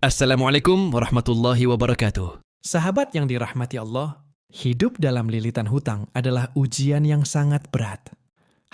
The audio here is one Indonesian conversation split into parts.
Assalamualaikum warahmatullahi wabarakatuh. Sahabat yang dirahmati Allah, hidup dalam lilitan hutang adalah ujian yang sangat berat.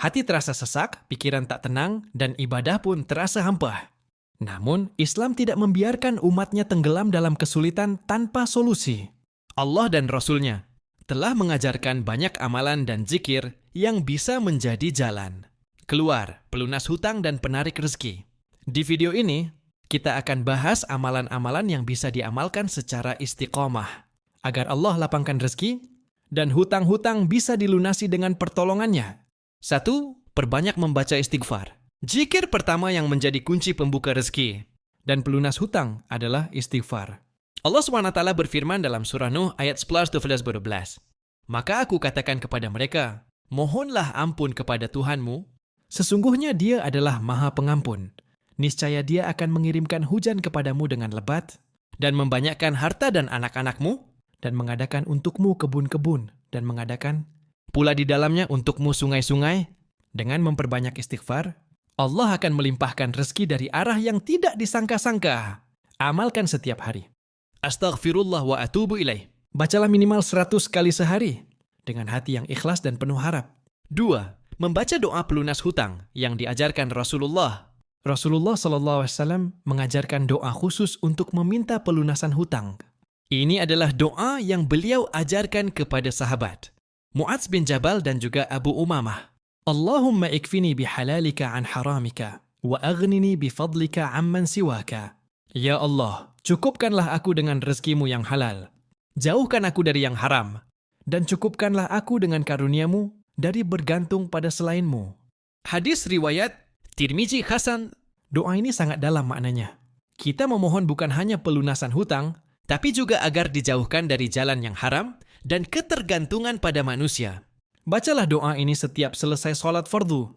Hati terasa sesak, pikiran tak tenang, dan ibadah pun terasa hampa. Namun, Islam tidak membiarkan umatnya tenggelam dalam kesulitan tanpa solusi. Allah dan Rasul-Nya telah mengajarkan banyak amalan dan zikir yang bisa menjadi jalan keluar, pelunas hutang, dan penarik rezeki. Di video ini, kita akan bahas amalan-amalan yang bisa diamalkan secara istiqomah, agar Allah lapangkan rezeki dan hutang-hutang bisa dilunasi dengan pertolongannya. 1. Perbanyak membaca istighfar. Zikir pertama yang menjadi kunci pembuka rezeki dan pelunas hutang adalah istighfar. Allah SWT berfirman dalam surah Nuh ayat 11-12. Maka aku katakan kepada mereka, mohonlah ampun kepada Tuhanmu. Sesungguhnya Dia adalah Maha Pengampun. Niscaya Dia akan mengirimkan hujan kepadamu dengan lebat, dan membanyakkan harta dan anak-anakmu, dan mengadakan untukmu kebun-kebun, dan mengadakan pula di dalamnya untukmu sungai-sungai. Dengan memperbanyak istighfar, Allah akan melimpahkan rezeki dari arah yang tidak disangka-sangka. Amalkan setiap hari. Astaghfirullah wa atubu ilaih. Bacalah minimal 100 kali sehari, dengan hati yang ikhlas dan penuh harap. 2. Membaca doa pelunas hutang yang diajarkan Rasulullah. Rasulullah SAW mengajarkan doa khusus untuk meminta pelunasan hutang. Ini adalah doa yang beliau ajarkan kepada sahabat Mu'adz bin Jabal dan juga Abu Umamah. Allahumma ikfini bihalalika an haramika, wa aghnini bifadlika amman siwaka. Ya Allah, cukupkanlah aku dengan rezekimu yang halal. Jauhkan aku dari yang haram. Dan cukupkanlah aku dengan karuniamu dari bergantung pada selainmu. Hadis riwayat Tirmizi Hasan. Doa ini sangat dalam maknanya. Kita memohon bukan hanya pelunasan hutang, tapi juga agar dijauhkan dari jalan yang haram dan ketergantungan pada manusia. Bacalah doa ini setiap selesai sholat fardu.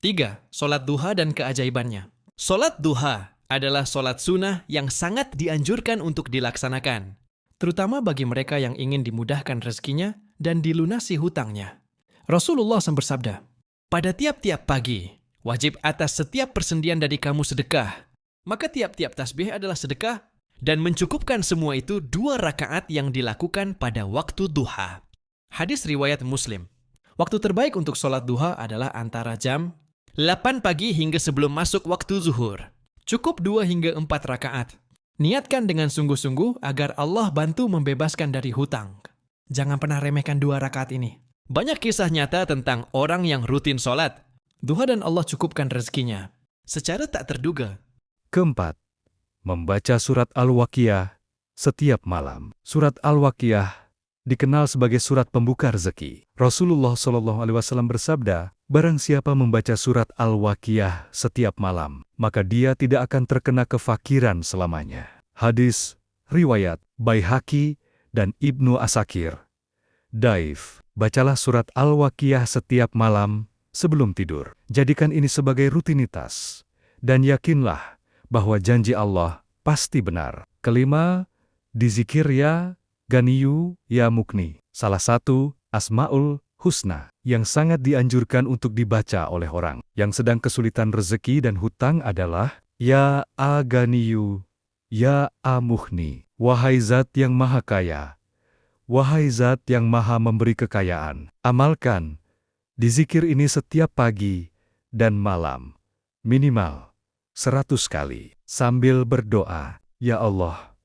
3. Sholat duha dan keajaibannya. Sholat duha adalah sholat sunnah yang sangat dianjurkan untuk dilaksanakan, terutama bagi mereka yang ingin dimudahkan rezekinya dan dilunasi hutangnya. Rasulullah SAW bersabda, pada tiap-tiap pagi, wajib atas setiap persendian dari kamu sedekah. Maka tiap-tiap tasbih adalah sedekah, dan mencukupkan semua itu 2 rakaat yang dilakukan pada waktu duha. Hadis riwayat Muslim. Waktu terbaik untuk sholat duha adalah antara jam 8 pagi hingga sebelum masuk waktu zuhur. Cukup 2 hingga 4 rakaat. Niatkan dengan sungguh-sungguh agar Allah bantu membebaskan dari hutang. Jangan pernah remehkan 2 rakaat ini. Banyak kisah nyata tentang orang yang rutin sholat duha dan Allah cukupkan rezekinya secara tak terduga. Keempat, membaca surat Al-Waqiah setiap malam. Surat Al-Waqiah dikenal sebagai surat pembuka rezeki. Rasulullah SAW bersabda, barang siapa membaca surat Al-Waqiah setiap malam, maka dia tidak akan terkena kefakiran selamanya. Hadis riwayat Baihaqi dan Ibnu Asakir. Daif, bacalah surat Al-Waqiah setiap malam sebelum tidur. Jadikan ini sebagai rutinitas. Dan yakinlah bahwa janji Allah pasti benar. Kelima, dizikir ya Ganiyu ya Mukni. Salah satu Asmaul Husna yang sangat dianjurkan untuk dibaca oleh orang yang sedang kesulitan rezeki dan hutang adalah Ya Ganiyu, Ya Mukni. Wahai Zat yang Maha Kaya, wahai Zat yang Maha memberi kekayaan. Amalkan dizikir ini setiap pagi dan malam, minimal 100 kali, sambil berdoa, Ya Allah,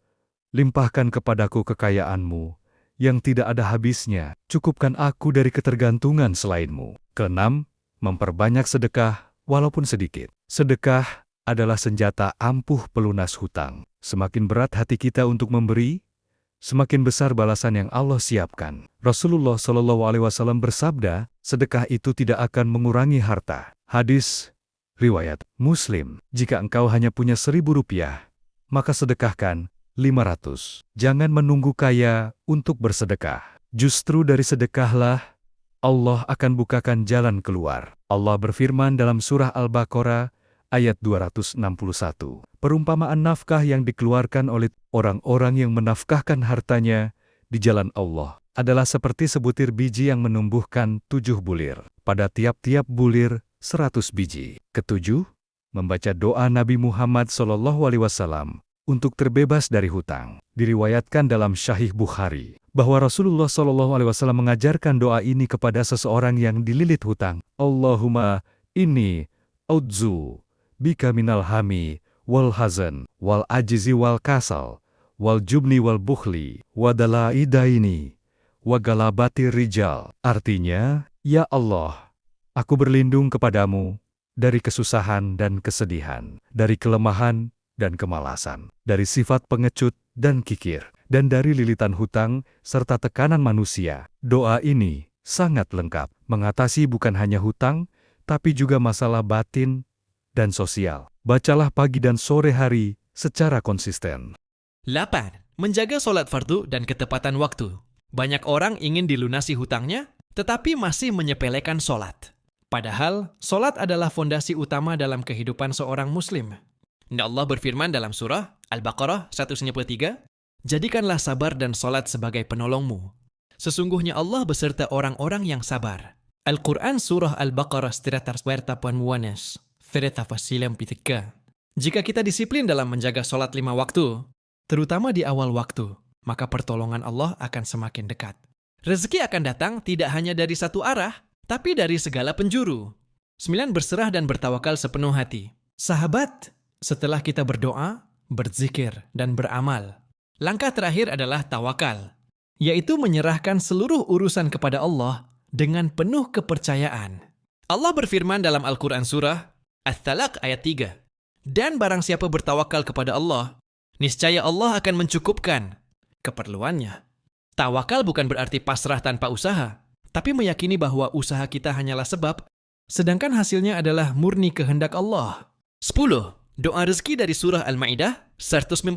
limpahkan kepadaku kekayaan-Mu yang tidak ada habisnya, cukupkan aku dari ketergantungan selain-Mu. Keenam, memperbanyak sedekah walaupun sedikit. Sedekah adalah senjata ampuh pelunas hutang. Semakin berat hati kita untuk memberi, semakin besar balasan yang Allah siapkan. Rasulullah SAW bersabda, sedekah itu tidak akan mengurangi harta. Hadis riwayat Muslim. Jika engkau hanya punya 1.000 rupiah, maka sedekahkan 500. Jangan menunggu kaya untuk bersedekah. Justru dari sedekahlah Allah akan bukakan jalan keluar. Allah berfirman dalam surah Al-Baqarah ayat 261. Perumpamaan nafkah yang dikeluarkan oleh orang-orang yang menafkahkan hartanya di jalan Allah adalah seperti sebutir biji yang menumbuhkan 7 bulir. Pada tiap-tiap bulir 100 biji. Ketujuh, membaca doa Nabi Muhammad SAW untuk terbebas dari hutang. Diriwayatkan dalam Sahih Bukhari bahwa Rasulullah SAW mengajarkan doa ini kepada seseorang yang dililit hutang. Allahumma inni a'udzu bika minal hami wal hazan wal ajizi wal kasal wal jubni wal bukhli wa dala'i daini wa galabati rijal. Artinya, ya Allah, aku berlindung kepadamu dari kesusahan dan kesedihan, dari kelemahan dan kemalasan, dari sifat pengecut dan kikir, dan dari lilitan hutang serta tekanan manusia. Doa ini sangat lengkap, mengatasi bukan hanya hutang, tapi juga masalah batin dan sosial. Bacalah pagi dan sore hari secara konsisten. 8. Menjaga sholat fardu dan ketepatan waktu. Banyak orang ingin dilunasi hutangnya, tetapi masih menyepelekan sholat. Padahal, sholat adalah fondasi utama dalam kehidupan seorang muslim. Allah berfirman dalam surah Al-Baqarah 193, "Jadikanlah sabar dan sholat sebagai penolongmu. Sesungguhnya Allah beserta orang-orang yang sabar." Al-Quran surah Al-Baqarah 348, Firata Fasilam Pitika. Jika kita disiplin dalam menjaga sholat 5 waktu, terutama di awal waktu, maka pertolongan Allah akan semakin dekat. Rezeki akan datang tidak hanya dari satu arah, tapi dari segala penjuru. 9. Berserah dan bertawakal sepenuh hati. Sahabat, setelah kita berdoa, berzikir, dan beramal, langkah terakhir adalah tawakal, yaitu menyerahkan seluruh urusan kepada Allah dengan penuh kepercayaan. Allah berfirman dalam Al-Quran surah At-Talaq ayat 3, "Dan barang siapa bertawakal kepada Allah, niscaya Allah akan mencukupkan keperluannya." Tawakal bukan berarti pasrah tanpa usaha, tapi meyakini bahwa usaha kita hanyalah sebab, sedangkan hasilnya adalah murni kehendak Allah. 10. Doa rezeki dari surah Al-Ma'idah 119.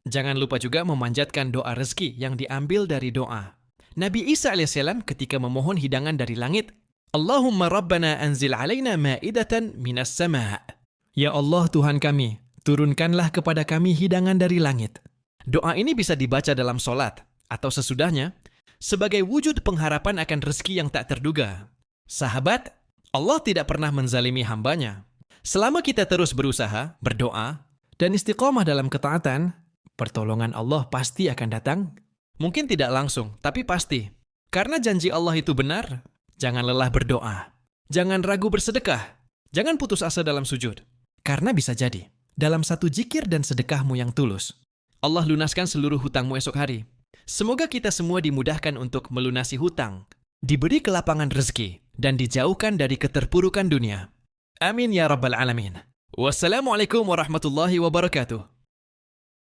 Jangan lupa juga memanjatkan doa rezeki yang diambil dari doa Nabi Isa alaihissalam ketika memohon hidangan dari langit. Allahumma rabbana anzil alaina ma'idatan minas sama'. Ya Allah Tuhan kami, turunkanlah kepada kami hidangan dari langit. Doa ini bisa dibaca dalam sholat atau sesudahnya sebagai wujud pengharapan akan rezeki yang tak terduga. Sahabat, Allah tidak pernah menzalimi hambanya. Selama kita terus berusaha, berdoa, dan istiqomah dalam ketaatan, pertolongan Allah pasti akan datang. Mungkin tidak langsung, tapi pasti. Karena janji Allah itu benar, jangan lelah berdoa. Jangan ragu bersedekah. Jangan putus asa dalam sujud. Karena bisa jadi, dalam satu zikir dan sedekahmu yang tulus, Allah lunaskan seluruh hutangmu esok hari. Semoga kita semua dimudahkan untuk melunasi hutang, diberi kelapangan rezeki, dan dijauhkan dari keterpurukan dunia. Amin ya rabbal alamin. Wassalamualaikum warahmatullahi wabarakatuh.